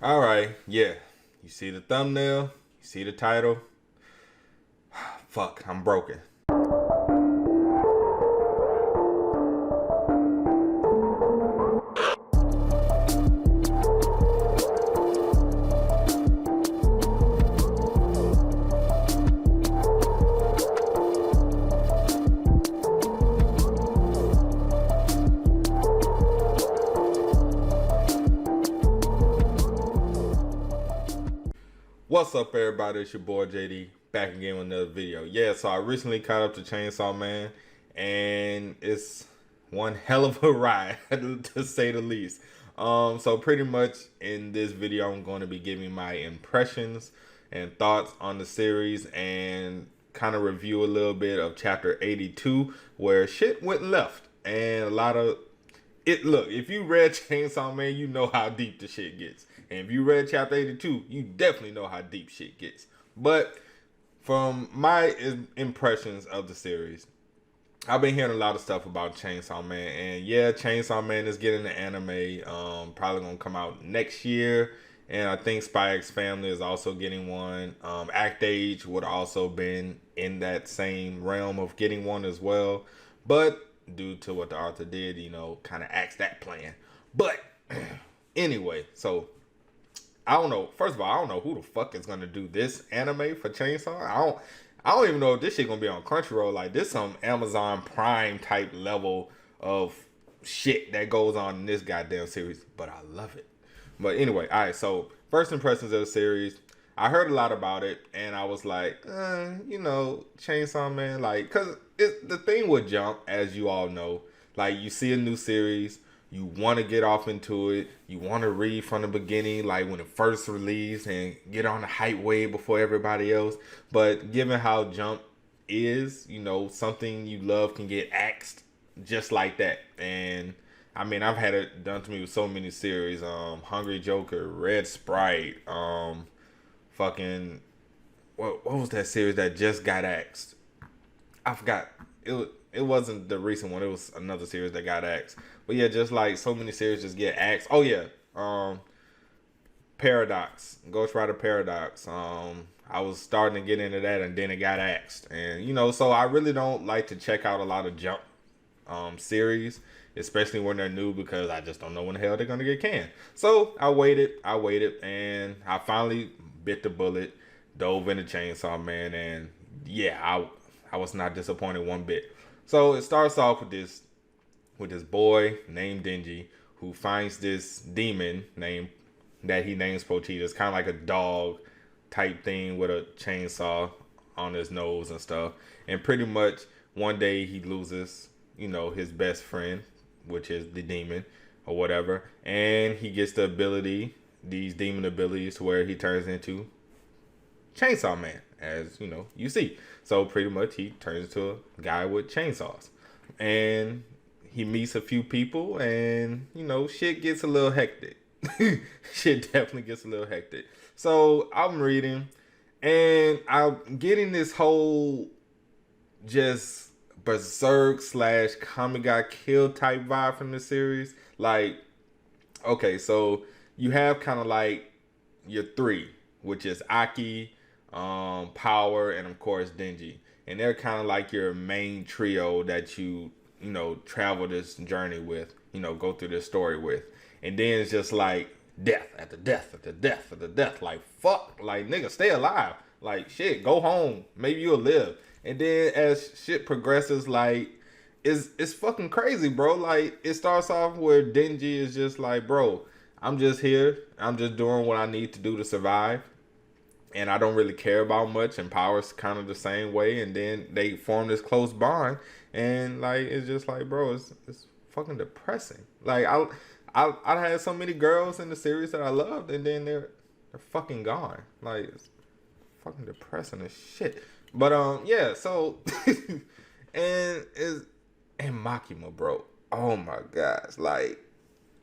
All right, yeah. You see the thumbnail, you see the title. Fuck, I'm broken. What's up, everybody? It's your boy JD back again with another video. Yeah, so I recently caught up to Chainsaw Man, and it's one hell of a ride to say the least. So pretty much in this video, I'm going to be giving my impressions and thoughts on the series and kind of review a little bit of chapter 82 where shit went left and a lot of it. Look, if you read Chainsaw Man, you know how deep the shit gets. And if you read chapter 82, you definitely know how deep shit gets. But from my impressions of the series, I've been hearing a lot of stuff about Chainsaw Man. And yeah, Chainsaw Man is getting an anime. Probably going to come out next year. And I think Spy X Family is also getting one. Act Age would also been in that same realm of getting one as well. But due to what the author did, kind of axed that plan. But anyway, so I don't know. First of all, I don't know who the fuck is gonna do this anime for Chainsaw. I don't even know if this shit gonna be on Crunchyroll. Like, this some Amazon Prime type level of shit that goes on in this goddamn series. But I love it. But anyway, all right. So first impressions of the series. I heard a lot about it, and I was like, Chainsaw Man, like, cause the thing with Jump, as you all know, like, you see a new series. You want to get off into it. You want to read from the beginning, like when it first released, and get on the hype wave before everybody else. But given how Jump is, something you love can get axed just like that. And I mean, I've had it done to me with so many series. Hungry Joker, Red Sprite, fucking what was that series that just got axed? I forgot. It wasn't the recent one. It was another series that got axed. But yeah, just like so many series just get axed. Oh yeah, Paradox, Ghost Rider Paradox. I was starting to get into that, and then it got axed. And so I really don't like to check out a lot of Jump series, especially when they're new, because I just don't know when the hell they're gonna get canned. So I waited, and I finally bit the bullet, dove into Chainsaw Man, and yeah, I was not disappointed one bit. So it starts off with this boy named Denji who finds this demon that he names Pochita. It's kind of like a dog type thing with a chainsaw on his nose and stuff. And pretty much one day he loses, his best friend, which is the demon or whatever. And he gets these demon abilities, to where he turns into Chainsaw Man, as you see. So pretty much he turns into a guy with chainsaws. And he meets a few people, and shit gets a little hectic. Shit definitely gets a little hectic. So I'm reading, and I'm getting this whole just berserk slash Kami got killed type vibe from the series. Like, okay, so you have kind of like your three, which is Aki, Power, and of course Denji. And they're kind of like your main trio that you travel this journey with, go through this story with. And then it's just like death after death after death after death. Like, fuck, like, nigga, stay alive. Like, shit, go home. Maybe you'll live. And then as shit progresses, like, it's fucking crazy, bro. Like, it starts off where Denji is just like, bro, I'm just here. I'm just doing what I need to do to survive. And I don't really care about much. And Power's kind of the same way. And then they form this close bond. And like, it's just like, bro, it's fucking depressing. Like, I had so many girls in the series that I loved, and then they're fucking gone. Like, it's fucking depressing as shit. But yeah, so and Makima, bro. Oh my gosh. Like,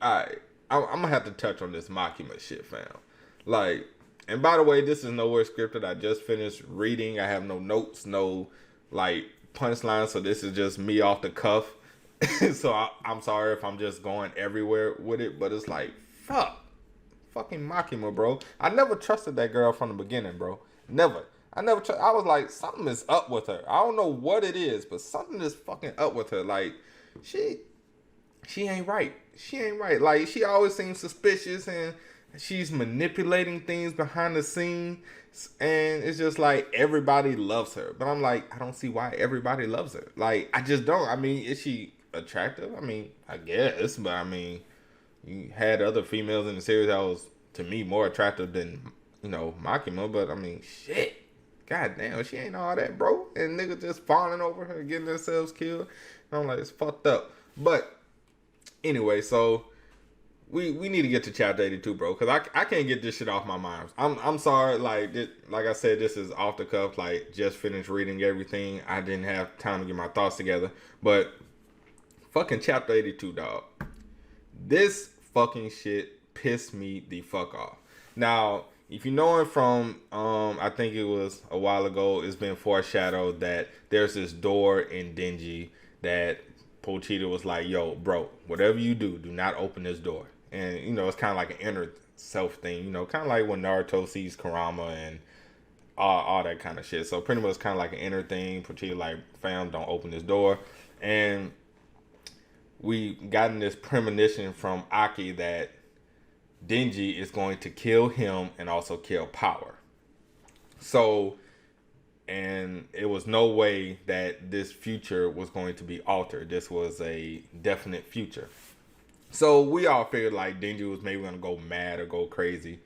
alright. I'm gonna have to touch on this Makima shit, fam. Like, and by the way, this is nowhere scripted. I just finished reading. I have no notes, no like punchline, so this is just me off the cuff. So I'm sorry if I'm just going everywhere with it, but it's like, fuck fucking Makima, bro. I never trusted that girl from the beginning, bro. Never. I was like, something is up with her. I don't know what it is, but something is fucking up with her. Like, she ain't right. She ain't right. Like, she always seems suspicious and she's manipulating things behind the scenes. And it's just like everybody loves her. But I'm like, I don't see why everybody loves her. Like, I just don't. I mean, is she attractive? I mean, I guess. But I mean, you had other females in the series that was, to me, more attractive than, Makima. But I mean, shit. God damn, she ain't all that, bro. And niggas just falling over her, getting themselves killed. And I'm like, it's fucked up. But anyway, so we need to get to chapter 82, bro, because I can't get this shit off my mind. I'm sorry, like I said, this is off the cuff. Like, just finished reading everything. I didn't have time to get my thoughts together. But fucking chapter 82, dog. This fucking shit pissed me the fuck off. Now, if you know it from, I think it was a while ago, it's been foreshadowed that there's this door in Denji that Pochita was like, yo, bro, whatever you do, do not open this door. And, it's kind of like an inner self thing, kind of like when Naruto sees Kurama and all that kind of shit. So pretty much kind of like an inner thing. Pochita like, fam, don't open this door. And we gotten this premonition from Aki that Denji is going to kill him and also kill Power. So, and it was no way that this future was going to be altered. This was a definite future. So we all figured like Denji was maybe going to go mad or go crazy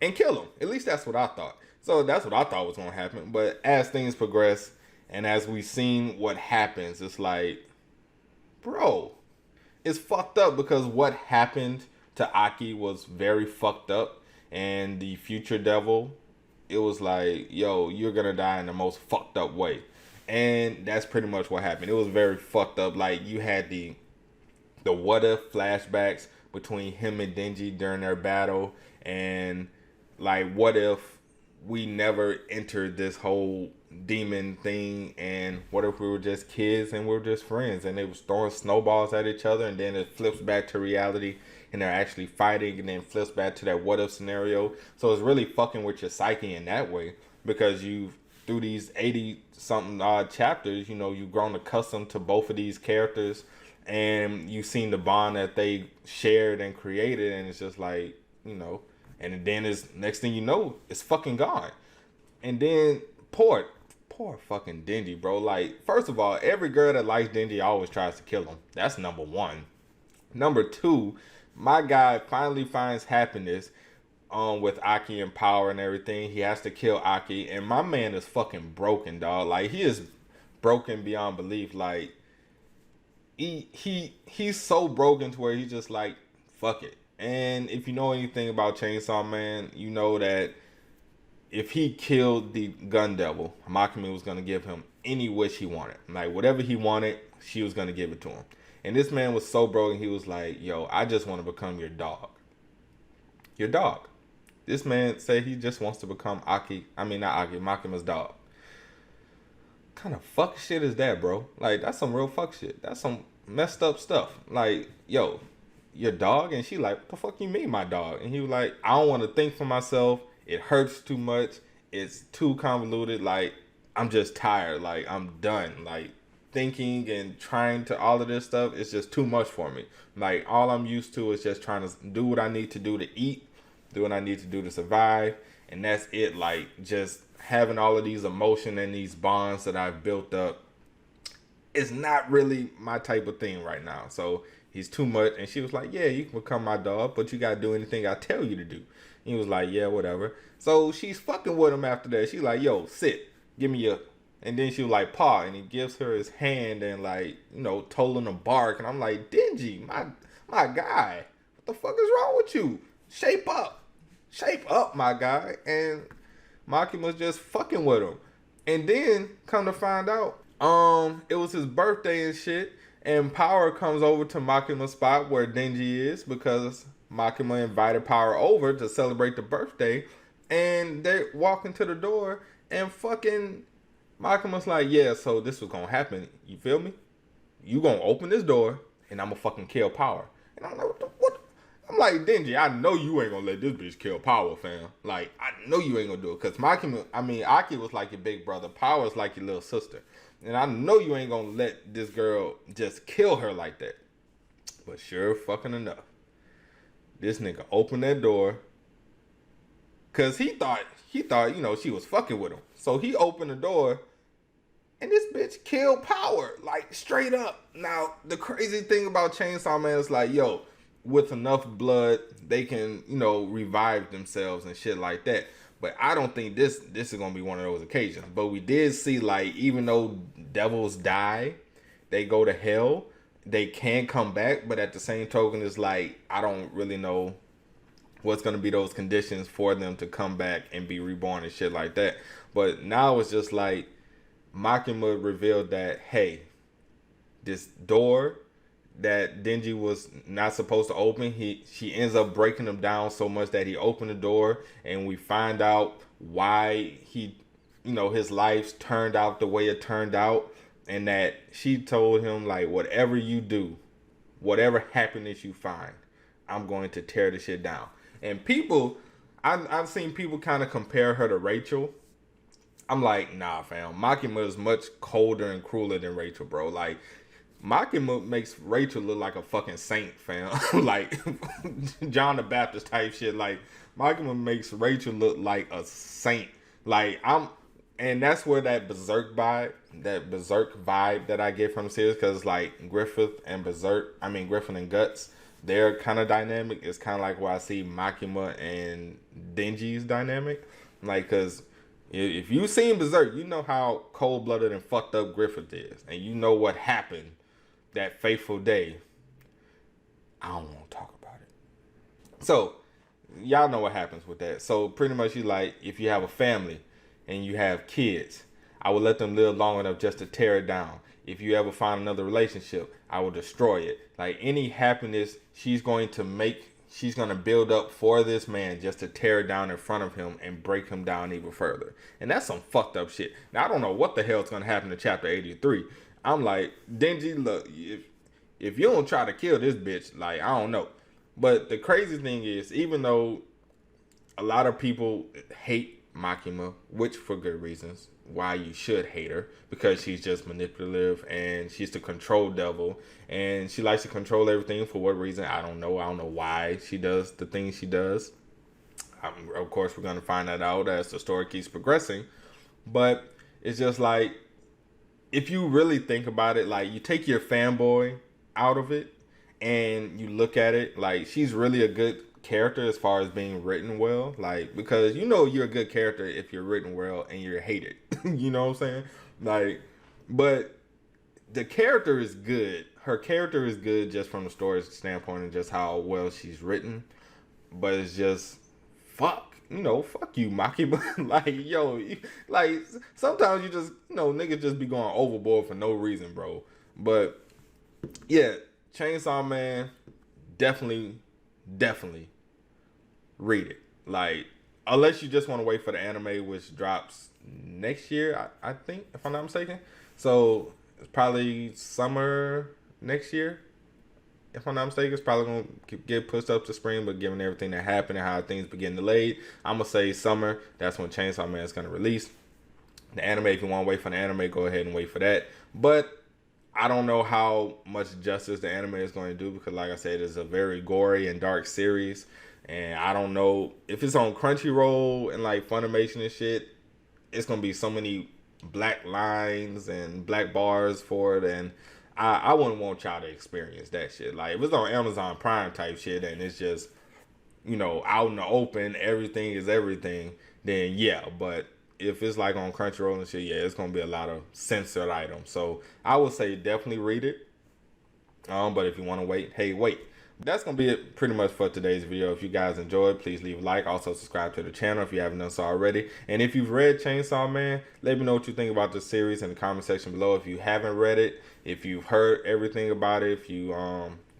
and kill him. At least that's what I thought. So that's what I thought was going to happen. But as things progress and as we've seen what happens, it's like, bro, it's fucked up because what happened to Aki was very fucked up. And the future devil, it was like, yo, you're going to die in the most fucked up way. And that's pretty much what happened. It was very fucked up. Like, you had the what if flashbacks between him and Denji during their battle, and like, what if we never entered this whole demon thing, and what if we were just kids and we were just friends and they was throwing snowballs at each other, and then it flips back to reality and they're actually fighting, and then flips back to that what if scenario. So it's really fucking with your psyche in that way, because you've, through these 80 something odd chapters, you've grown accustomed to both of these characters, and you've seen the bond that they shared and created, and it's just like, and then it's, next thing you know, it's fucking gone. And then poor fucking Denji, bro. Like, first of all, every girl that likes Denji always tries to kill him. That's number one. Number two, my guy finally finds happiness with Aki and Power and everything. He has to kill Aki, and my man is fucking broken, dog. Like, he is broken beyond belief. Like, he's so broken to where he's just like, fuck it. And if you know anything about Chainsaw Man, you know that if he killed the gun devil, Makima was going to give him any wish he wanted. Like, whatever he wanted, she was going to give it to him. And this man was so broken, he was like, yo, I just want to become your dog. Your dog. This man said he just wants to become Makima's dog. What kind of fuck shit is that, bro? Like, that's some real fuck shit. That's some messed up stuff. Like, yo, your dog? And she like, what the fuck you mean my dog? And he was like, I don't want to think for myself. It hurts too much. It's too convoluted. Like, I'm just tired. Like, I'm done. Like, thinking and trying to all of this stuff, it's just too much for me. Like, all I'm used to is just trying to do what I need to do to eat, do what I need to do to survive, and that's it. Like, just having all of these emotions and these bonds that I've built up is not really my type of thing right now. So he's too much. And she was like, yeah, you can become my dog, but you gotta do anything I tell you to do. And he was like, yeah, whatever. So she's fucking with him after that. She's like, yo, sit, give me your. And then she was like, paw, and he gives her his hand and like, told him to bark. And I'm like, Denji, my guy, what the fuck is wrong with you? Shape up, my guy. And Maki was just fucking with him. And then come to find out, it was his birthday and shit. And Power comes over to Makima's spot where Denji is, because Makima invited Power over to celebrate the birthday. And they walk into the door, and fucking Makima's like, yeah, so this was gonna happen. You feel me? You gonna open this door, and I'm gonna fucking kill Power. And I'm like, what? I'm like, Denji, I know you ain't gonna let this bitch kill Power, fam. Like, I know you ain't gonna do it. Cause Aki was like your big brother. Power is like your little sister. And I know you ain't gonna let this girl just kill her like that. But sure fucking enough, this nigga opened that door. Cause he thought, you know, she was fucking with him. So he opened the door and this bitch killed Power. Like, straight up. Now, the crazy thing about Chainsaw Man is like, yo, with enough blood, they can, you know, revive themselves and shit like that. But I don't think this is gonna be one of those occasions. But we did see, like, even though devils die, they go to hell, they can come back. But at the same token, it's like, I don't really know what's gonna be those conditions for them to come back and be reborn and shit like that. But now it's just like Makima revealed that, hey, this door that Denji was not supposed to open, she ends up breaking him down so much that he opened the door, and we find out why he, you know, his life turned out the way it turned out, and that she told him, like, whatever you do, whatever happiness you find, I'm going to tear the shit down. And people, I've seen people kind of compare her to Rachel. I'm like, nah, fam. Makima is much colder and crueler than Rachel, bro. Like, Makima makes Rachel look like a fucking saint, fam. Like John the Baptist type shit. Like, Makima makes Rachel look like a saint. Like, and that's where that berserk vibe that I get from the series, because like Griffith and Guts, their kind of dynamic is kind of like where I see Makima and Denji's dynamic. Like, because if you've seen Berserk, you know how cold-blooded and fucked up Griffith is, and you know what happened that fateful day. I don't want to talk about it. So, y'all know what happens with that. So, pretty much, you like, if you have a family and you have kids, I will let them live long enough just to tear it down. If you ever find another relationship, I will destroy it. Like, any happiness she's going to build up for this man just to tear it down in front of him and break him down even further. And that's some fucked up shit. Now, I don't know what the hell's going to happen in chapter 83. I'm like, Denji, look, if you don't try to kill this bitch, like, I don't know. But the crazy thing is, even though a lot of people hate Makima, which for good reasons, why you should hate her, because she's just manipulative and she's the control devil and she likes to control everything. For what reason, I don't know why she does the things she does. Of course, we're going to find that out as the story keeps progressing. But it's just like, if you really think about it, like, you take your fanboy out of it and you look at it, like, she's really a good character as far as being written well. Like, because you know you're a good character if you're written well and you're hated. You know what I'm saying? Like, but the character is good. Her character is good just from the story standpoint and just how well she's written. But it's just, fuck you, Maki. Like, yo, like, sometimes you just, niggas just be going overboard for no reason, bro. But yeah, Chainsaw Man, definitely read it. Like, unless you just want to wait for the anime, which drops next year, I think, if I'm not mistaken. So it's probably summer next year. If I'm not mistaken, it's probably going to get pushed up to spring, but given everything that happened and how things been getting delayed, I'm going to say summer. That's when Chainsaw Man is going to release. The anime, if you want to wait for the anime, go ahead and wait for that. But I don't know how much justice the anime is going to do because, like I said, it's a very gory and dark series. And I don't know if it's on Crunchyroll and like Funimation and shit, it's going to be so many black lines and black bars for it. And I wouldn't want y'all to experience that shit. Like, if it's on Amazon Prime type shit and it's just, out in the open, everything is everything, then yeah. But if it's like on Crunchyroll and shit, yeah, it's going to be a lot of censored items. So I would say definitely read it. But if you want to wait, hey, wait. That's going to be it pretty much for today's video. If you guys enjoyed, please leave a like. Also, subscribe to the channel if you haven't done so already. And if you've read Chainsaw Man, let me know what you think about this series in the comment section below. If you haven't read it, if you've heard everything about it,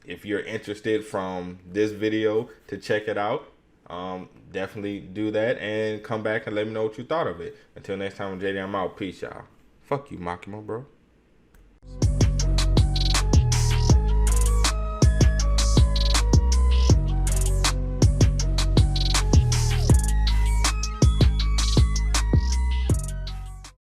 if you're interested from this video to check it out, definitely do that and come back and let me know what you thought of it. Until next time, JD, I'm out. Peace, y'all. Fuck you, Makima, bro.